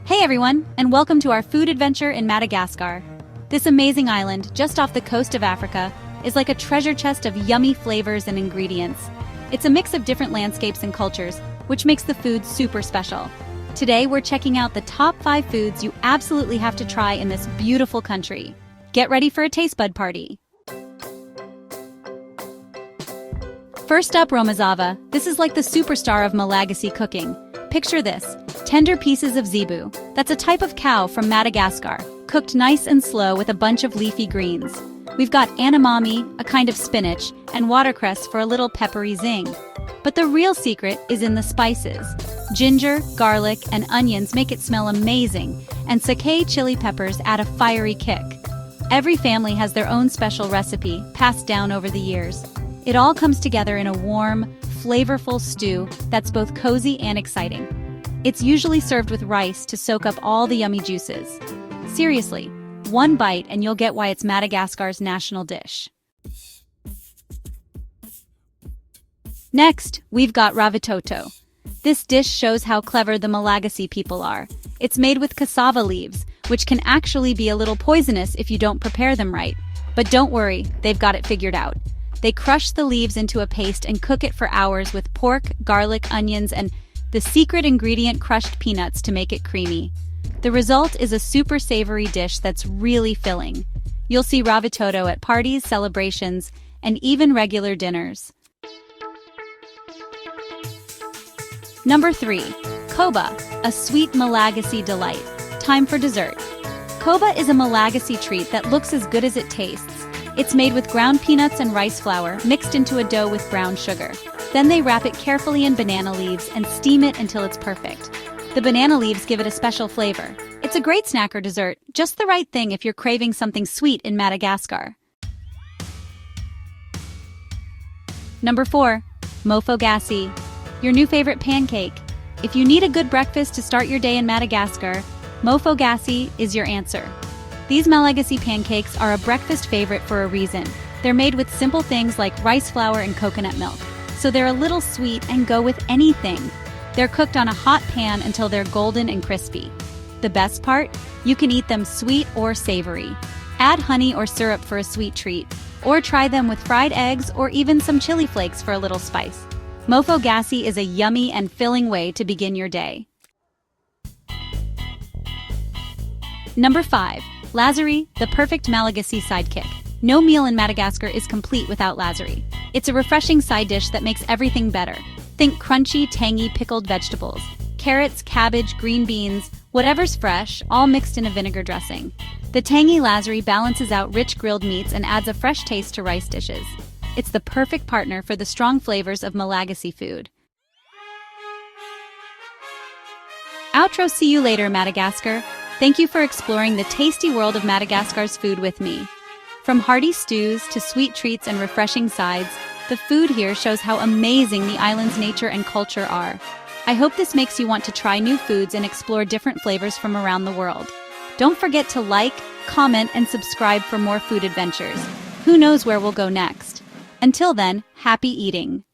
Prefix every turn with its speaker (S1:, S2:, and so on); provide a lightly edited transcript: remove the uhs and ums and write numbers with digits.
S1: Hey everyone, and welcome to our food adventure in Madagascar. This amazing island, just off the coast of Africa, is like a treasure chest of yummy flavors and ingredients. It's a mix of different landscapes and cultures, which makes the food super special. Today, we're checking out the top 5 foods you absolutely have to try in this beautiful country. Get ready for a taste bud party. First up, Cassava. This is like the superstar of Malagasy cooking. Picture this, tender pieces of zebu. That's a type of cow from Madagascar, cooked nice and slow with a bunch of leafy greens. We've got anemone, a kind of spinach, and watercress for a little peppery zing. But the real secret is in the spices. Ginger, garlic, and onions make it smell amazing, and Saké chili peppers add a fiery kick. Every family has their own special recipe, passed down over the years. It all comes together in a warm, flavorful stew that's both cozy and exciting. It's usually served with rice to soak up all the yummy juices. Seriously, one bite and you'll get why it's Madagascar's national dish. Next, we've got ravitoto. This dish shows how clever the Malagasy people are. It's made with cassava leaves, which can actually be a little poisonous if you don't prepare them right. But don't worry, they've got it figured out. They crush the leaves into a paste and cook it for hours with pork, garlic, onions, and the secret ingredient, crushed peanuts, to make it creamy. The result is a super savory dish that's really filling. You'll see ravitoto at parties, celebrations, and even regular dinners. Number 3. Koba, a sweet Malagasy delight. Time for dessert. Koba is a Malagasy treat that looks as good as it tastes. It's made with ground peanuts and rice flour mixed into a dough with brown sugar. Then they wrap it carefully in banana leaves and steam it until it's perfect. The banana leaves give it a special flavor. It's a great snack or dessert, just the right thing if you're craving something sweet in Madagascar. Number 4. Mofogasy, your new favorite pancake. If you need a good breakfast to start your day in Madagascar, mofogasy is your answer. These Malagasy pancakes are a breakfast favorite for a reason. They're made with simple things like rice flour and coconut milk, so they're a little sweet and go with anything. They're cooked on a hot pan until they're golden and crispy. The best part? You can eat them sweet or savory. Add honey or syrup for a sweet treat, or try them with fried eggs or even some chili flakes for a little spice. Mofogasy is a yummy and filling way to begin your day. Number 5. Lazari, the perfect Malagasy sidekick. No meal in Madagascar is complete without lazari. It's a refreshing side dish that makes everything better. Think crunchy, tangy pickled vegetables. Carrots, cabbage, green beans, whatever's fresh, all mixed in a vinegar dressing. The tangy lazari balances out rich grilled meats and adds a fresh taste to rice dishes. It's the perfect partner for the strong flavors of Malagasy food. Outro. See you later, Madagascar. Thank you for exploring the tasty world of Madagascar's food with me. From hearty stews to sweet treats and refreshing sides, the food here shows how amazing the island's nature and culture are. I hope this makes you want to try new foods and explore different flavors from around the world. Don't forget to like, comment, and subscribe for more food adventures. Who knows where we'll go next? Until then, happy eating!